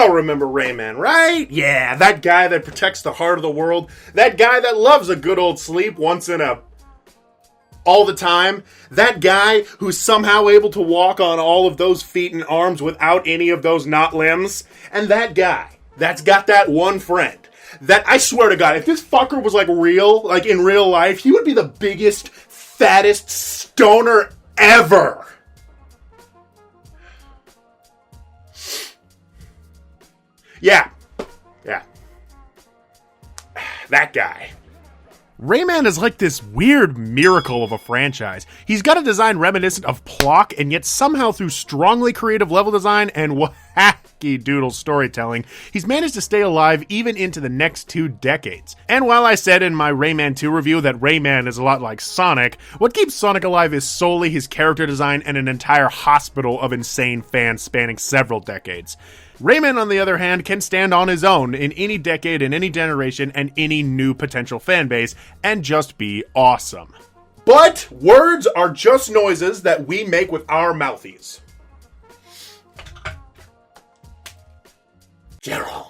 all remember Rayman, right? Yeah, that guy that protects the heart of the world. That guy that loves a good old sleep all the time. That guy who's somehow able to walk on all of those feet and arms without any of those not limbs. And that guy that's got that one friend that, I swear to God, if this fucker was like real, like in real life, he would be the biggest, fattest stoner ever. Yeah. That guy. Rayman is like this weird miracle of a franchise. He's got a design reminiscent of Plock, and yet somehow through strongly creative level design and wacky doodle storytelling, he's managed to stay alive even into the next 2 decades. And while I said in my Rayman 2 review that Rayman is a lot like Sonic, what keeps Sonic alive is solely his character design and an entire hospital of insane fans spanning several decades. Rayman, on the other hand, can stand on his own in any decade, in any generation, and any new potential fan base, and just be awesome. But words are just noises that we make with our mouthies. Gerald.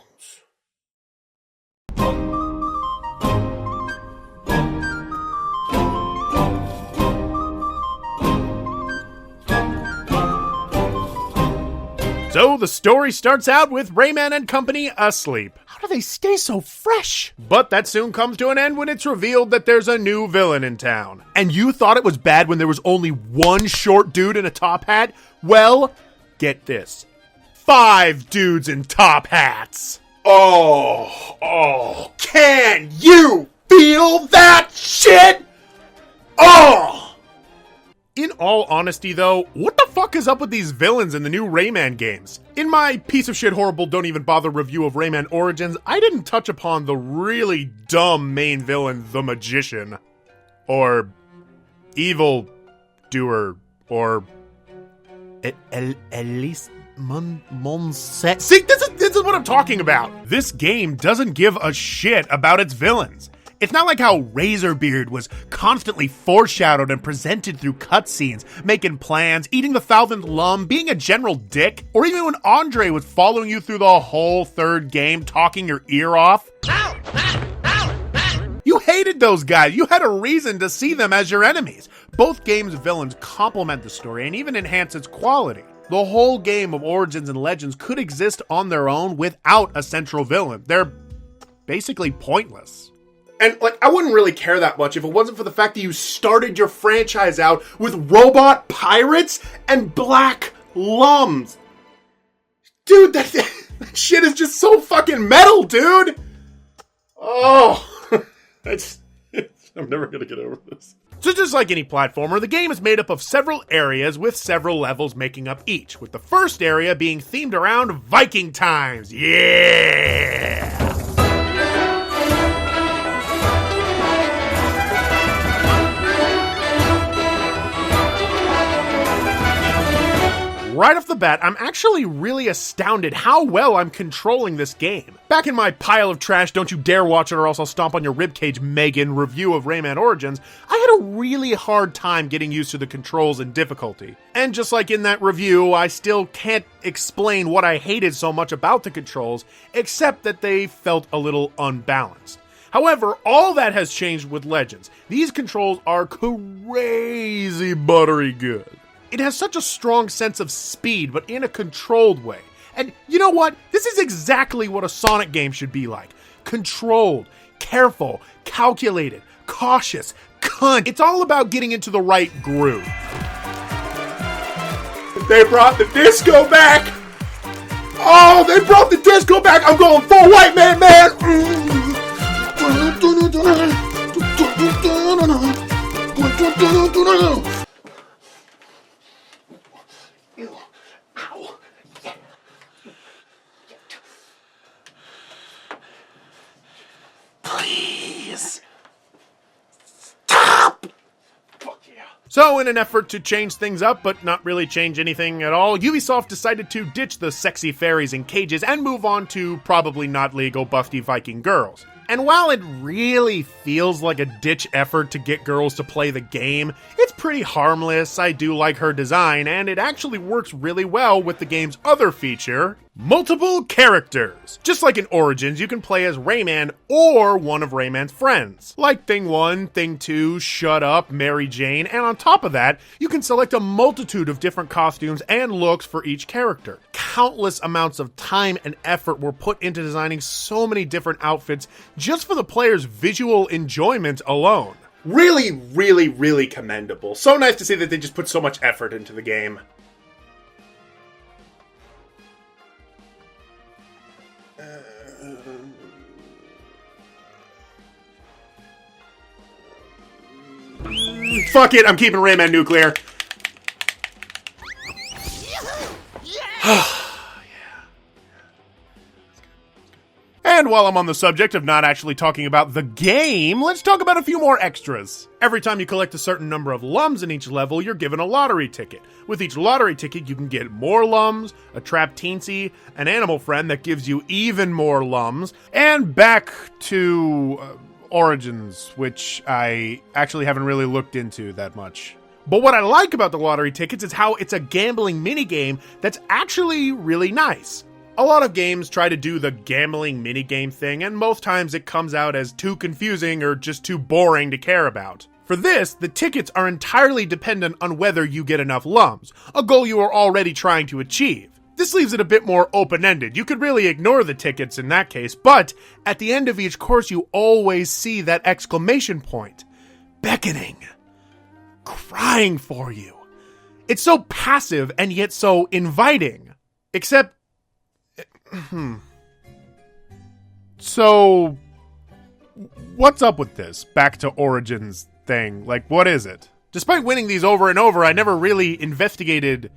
So the story starts out with Rayman and company asleep. How do they stay so fresh? But that soon comes to an end when it's revealed that there's a new villain in town. And you thought it was bad when there was only one short dude in a top hat? Well, get this. 5 dudes in top hats. Oh, can you feel that shit? Oh! In all honesty though, what the fuck is up with these villains in the new Rayman games? In my piece of shit horrible don't even bother review of Rayman Origins, I didn't touch upon the really dumb main villain, the Magician. Or Evil Doer. Or Elise Monset. See, this is what I'm talking about. This game doesn't give a shit about its villains. It's not like how Razorbeard was constantly foreshadowed and presented through cutscenes, making plans, eating the 1000th lum, being a general dick, or even when Andre was following you through the whole 3rd game, talking your ear off. You hated those guys. You had a reason to see them as your enemies. Both games' villains complement the story and even enhance its quality. The whole game of Origins and Legends could exist on their own without a central villain. They're basically pointless. And, I wouldn't really care that much if it wasn't for the fact that you started your franchise out with robot pirates and black lums. Dude, that shit is just so fucking metal, dude! Oh, I'm never gonna get over this. So just like any platformer, the game is made up of several areas with several levels making up each, with the first area being themed around Viking times. Yeah! Right off the bat, I'm actually really astounded how well I'm controlling this game. Back in my pile of trash, don't you dare watch it or else I'll stomp on your ribcage, Megan, review of Rayman Origins, I had a really hard time getting used to the controls and difficulty. And just like in that review, I still can't explain what I hated so much about the controls, except that they felt a little unbalanced. However, all that has changed with Legends. These controls are crazy buttery good. It has such a strong sense of speed, but in a controlled way. And you know what? This is exactly what a Sonic game should be like. Controlled, careful, calculated, cautious, cunt. It's all about getting into the right groove. They brought the disco back! Oh, they brought the disco back! I'm going full white man! Please. Stop! Fuck yeah. So in an effort to change things up, but not really change anything at all, Ubisoft decided to ditch the sexy fairies in cages and move on to probably not legal busty Viking girls. And while it really feels like a ditch effort to get girls to play the game, it's pretty harmless. I do like her design, and it actually works really well with the game's other feature, Multiple characters. Just like in Origins, you can play as Rayman or one of Rayman's friends, like Thing 1, Thing 2, Shut Up, Mary Jane, and on top of that, you can select a multitude of different costumes and looks for each character. Countless amounts of time and effort were put into designing so many different outfits just for the player's visual enjoyment alone. Really, really, really commendable. So nice to see that they just put so much effort into the game. Fuck it, I'm keeping Rayman nuclear. And while I'm on the subject of not actually talking about the game, let's talk about a few more extras. Every time you collect a certain number of lums in each level, you're given a lottery ticket. With each lottery ticket, you can get more lums, a trapped teensy, an animal friend that gives you even more lums, and back to Origins, which I actually haven't really looked into that much. But what I like about the lottery tickets is how it's a gambling minigame that's actually really nice. A lot of games try to do the gambling minigame thing, and most times it comes out as too confusing or just too boring to care about. For this, the tickets are entirely dependent on whether you get enough lums, a goal you are already trying to achieve. This leaves it a bit more open-ended. You could really ignore the tickets in that case, but at the end of each course you always see that exclamation point. Beckoning. Crying for you. It's so passive and yet so inviting. Except... So... what's up with this back to Origins thing? Like, what is it? Despite winning these over and over, I never really investigated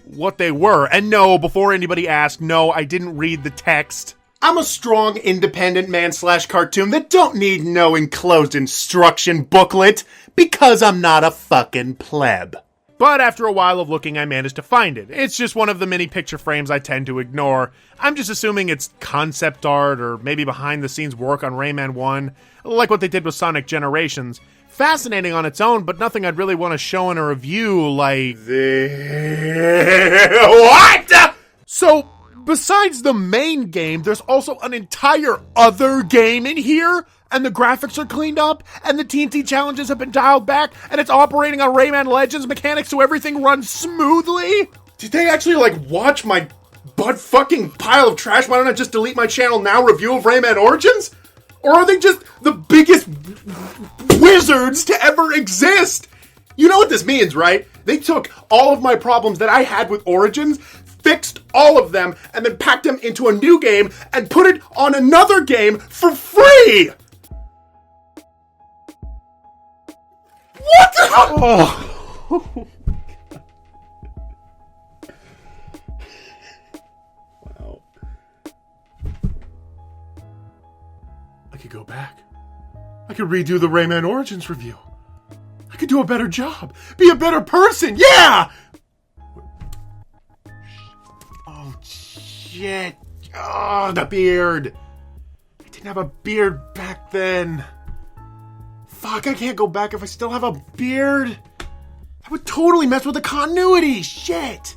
what they were. And no, before anybody asked, no, I didn't read the text. I'm a strong, independent man/cartoon that don't need no enclosed instruction booklet because I'm not a fucking pleb. But after a while of looking, I managed to find it. It's just one of the many picture frames I tend to ignore. I'm just assuming it's concept art or maybe behind the scenes work on Rayman 1, like what they did with Sonic Generations. Fascinating on its own, but nothing I'd really want to show in a review like... What? So, besides the main game, there's also an entire other game in here, and the graphics are cleaned up, and the TNT challenges have been dialed back, and it's operating on Rayman Legends mechanics so everything runs smoothly? Did they actually, watch my butt-fucking pile of trash? Why don't I just delete my channel now review of Rayman Origins? Or are they just the biggest wizards to ever exist? You know what this means, right? They took all of my problems that I had with Origins, fixed all of them, and then packed them into a new game and put it on another game for free! What the hell? Oh. Wow. I could go back. I could redo the Rayman Origins review. I could do a better job. Be a better person. Yeah! Oh, shit. Oh, the beard. I didn't have a beard back then. Fuck, I can't go back if I still have a beard. That would totally mess with the continuity. Shit.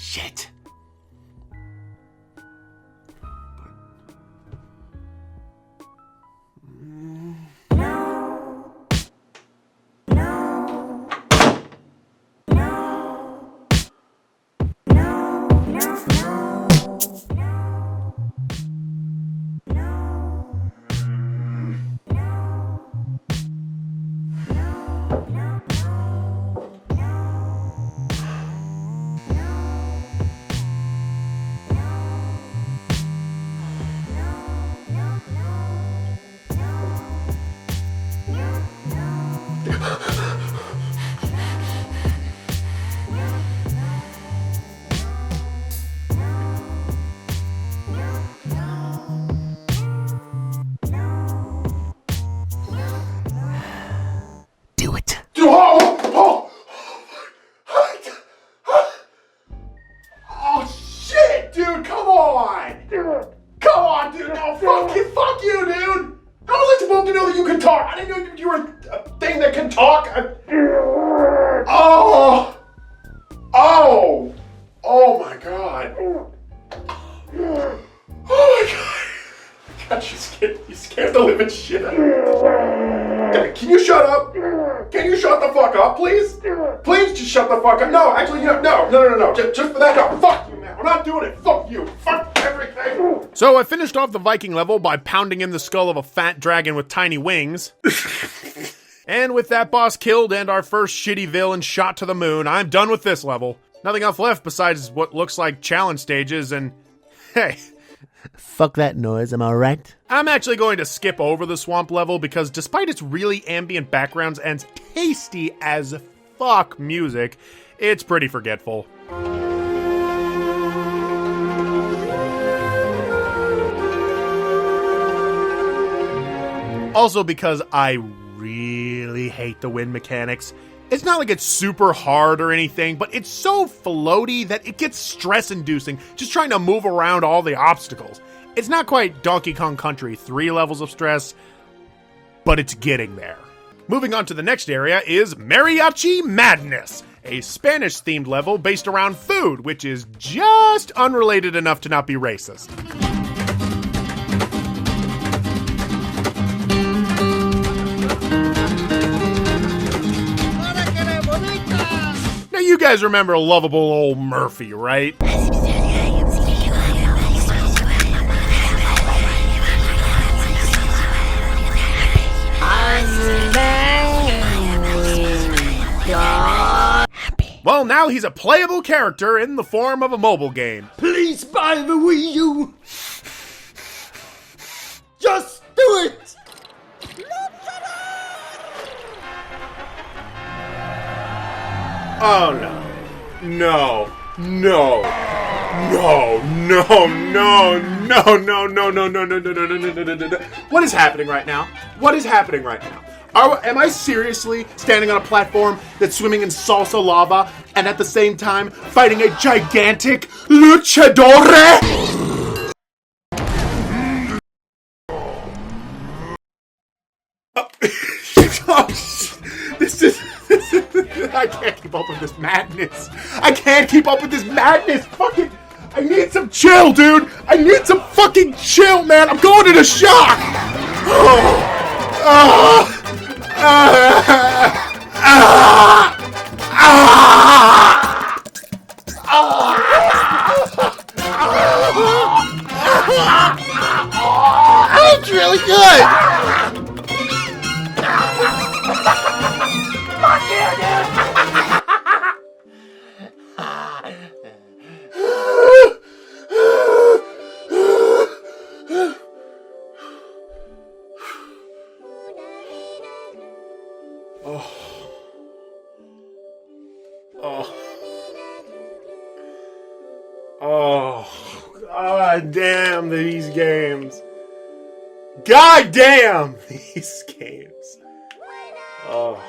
Shit. Oh my god. Oh my god. God, you scared the living shit out of me. Can you shut up? Can you shut the fuck up, please? Please just shut the fuck up. No, actually, no. Just for that, no. Fuck you, man. We're not doing it. Fuck you. Fuck everything. So I finished off the Viking level by pounding in the skull of a fat dragon with tiny wings. And with that boss killed and our first shitty villain shot to the moon, I'm done with this level. Nothing else left besides what looks like challenge stages, and hey. Fuck that noise, am I right? I'm actually going to skip over the swamp level because despite its really ambient backgrounds and tasty as fuck music, it's pretty forgetful. Also because I really hate the wind mechanics. It's not like it's super hard or anything, but it's so floaty that it gets stress-inducing just trying to move around all the obstacles. It's not quite Donkey Kong Country 3 levels of stress, but it's getting there. Moving on to the next area is Mariachi Madness, a Spanish-themed level based around food, which is just unrelated enough to not be racist. Now you guys remember lovable old Murphy, right? Well, now he's a playable character in the form of a mobile game. Please buy the Wii U! Just do it! Oh no. No. No. No. No. No. No. No. No. No. No. No. No. No. No. No. No. No. What is happening right now? What is happening right now? Am I seriously standing on a platform that's swimming in salsa lava and at the same time fighting a gigantic luchador? This is I can't keep up with this madness. I can't keep up with this madness. Fucking, I need some chill, dude. I need some fucking chill, man. I'm going into shock. It's really good! God damn these games. God damn these games. Oh.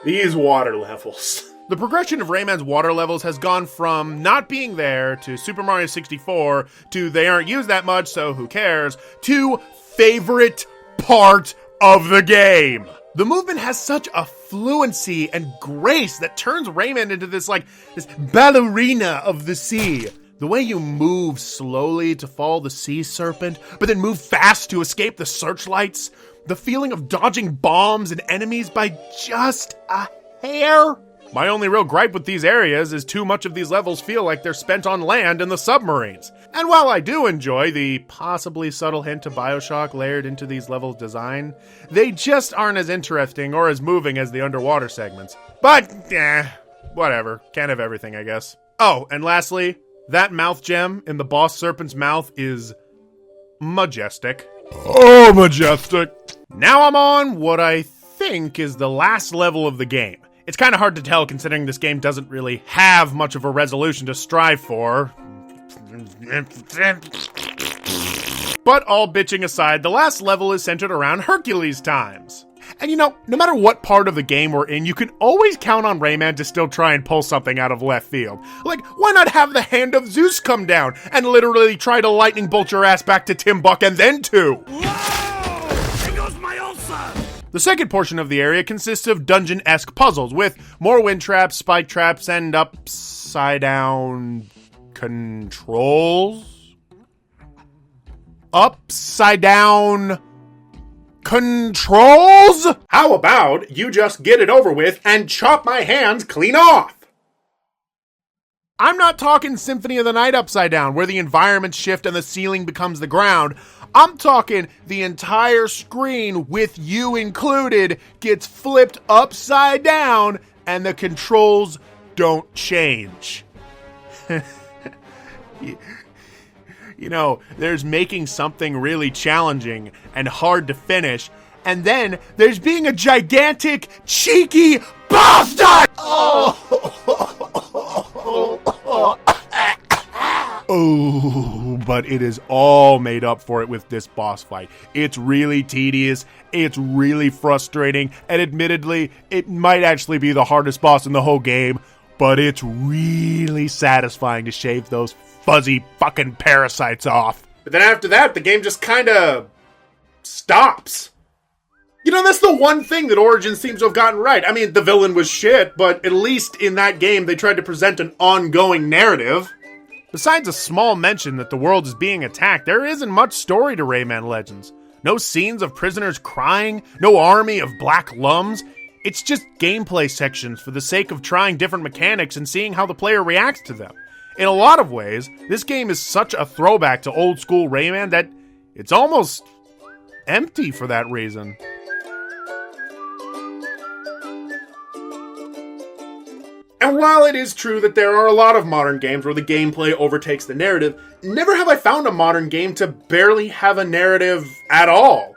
These water levels. The progression of Rayman's water levels has gone from not being there to Super Mario 64 to they aren't used that much, so who cares, to favorite part of the game. The movement has such a fluency and grace that turns Rayman into this ballerina of the sea. The way you move slowly to follow the sea serpent, but then move fast to escape the searchlights. The feeling of dodging bombs and enemies by just a hair. My only real gripe with these areas is too much of these levels feel like they're spent on land and the submarines. And while I do enjoy the possibly subtle hint of BioShock layered into these levels' design, they just aren't as interesting or as moving as the underwater segments. But, whatever. Can't have everything, I guess. Oh, and lastly, that mouth gem in the boss serpent's mouth is majestic. Oh, majestic. Now I'm on what I think is the last level of the game. It's kind of hard to tell considering this game doesn't really have much of a resolution to strive for. But all bitching aside, the last level is centered around Hercules times. And you know, no matter what part of the game we're in, you can always count on Rayman to still try and pull something out of left field. Like, why not have the hand of Zeus come down and literally try to lightning bolt your ass back to Timbuk and then two? Whoa! There goes my ulcer! The second portion of the area consists of dungeon-esque puzzles with more wind traps, spike traps, and upside-down controls? Upside-down controls? How about you just get it over with and chop my hands clean off? I'm not talking Symphony of the Night Upside Down, where the environments shift and the ceiling becomes the ground. I'm talking the entire screen, with you included, gets flipped upside down and the controls don't change. You know, there's making something really challenging and hard to finish, and then there's being a gigantic, cheeky bastard! Oh, but it is all made up for it with this boss fight. It's really tedious, it's really frustrating, and admittedly, it might actually be the hardest boss in the whole game, but it's really satisfying to shave those fuzzy fucking parasites off. But then after that, the game just kinda stops. You know, that's the one thing that Origins seems to have gotten right. I mean, the villain was shit, but at least in that game, they tried to present an ongoing narrative. Besides a small mention that the world is being attacked, there isn't much story to Rayman Legends. No scenes of prisoners crying, no army of black lums. It's just gameplay sections for the sake of trying different mechanics and seeing how the player reacts to them. In a lot of ways, this game is such a throwback to old school Rayman that it's almost empty for that reason. And while it is true that there are a lot of modern games where the gameplay overtakes the narrative, never have I found a modern game to barely have a narrative at all.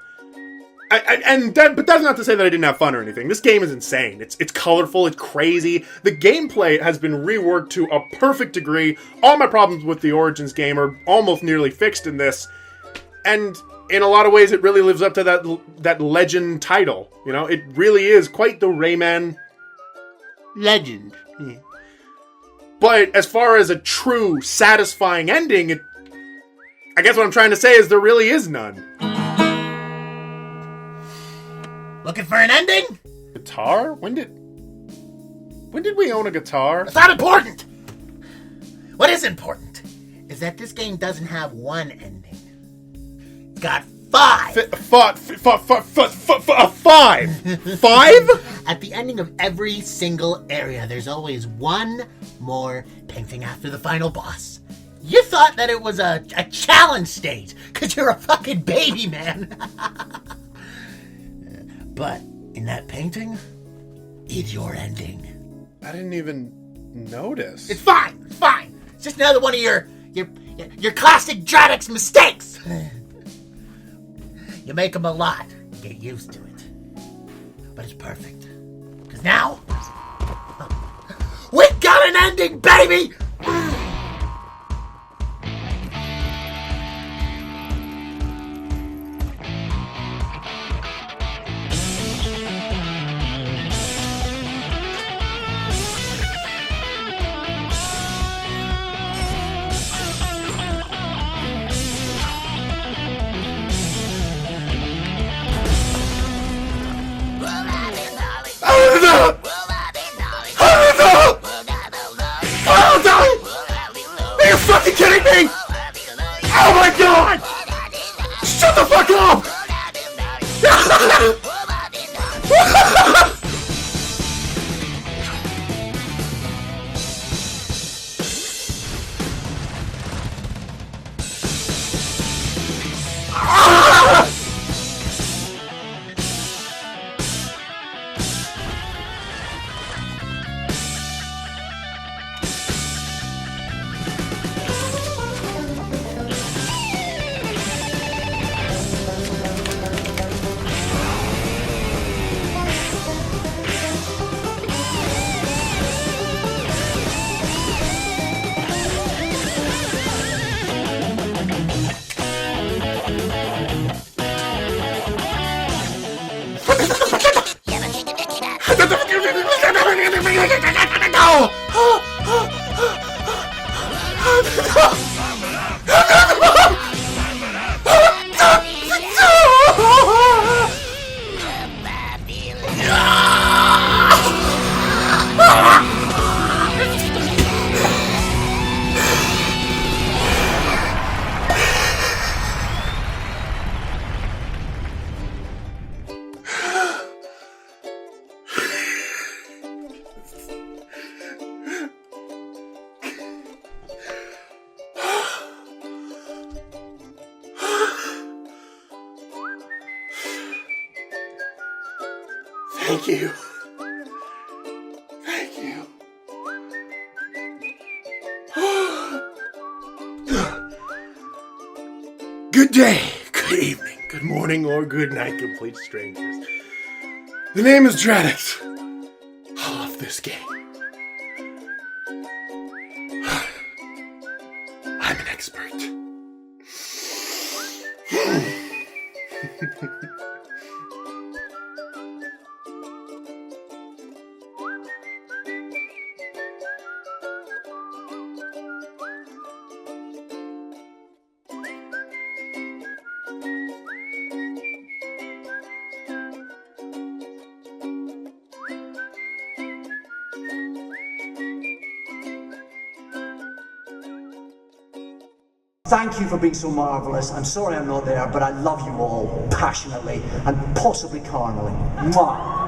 But that's not to say that I didn't have fun or anything. This game is insane. It's colorful, it's crazy. The gameplay has been reworked to a perfect degree. All my problems with the Origins game are almost nearly fixed in this. And in a lot of ways, it really lives up to that legend title. You know, it really is quite the Rayman Legend. But as far as a true, satisfying ending, I guess what I'm trying to say is there really is none. Looking for an ending? Guitar? When did we own a guitar? It's not important! What is important is that this game doesn't have one ending. It's got 5! Five? At the ending of every single area, there's always one more painting after the final boss. You thought that it was a challenge stage, because you're a fucking baby, man. But in that painting, is your ending. I didn't even notice. It's fine, it's fine. It's just another one of your classic Jradgex mistakes. You make them a lot, you get used to it. But it's perfect. Because now, we got an ending, baby! Are you fucking kidding me? Oh my god! Shut the fuck up! Thank you. Thank you. Good day, good evening, good morning, or good night, complete strangers. The name is Jradgex. I love this game. I'm an expert. Thank you for being so marvellous. I'm sorry I'm not there, but I love you all passionately and possibly carnally. Mwah.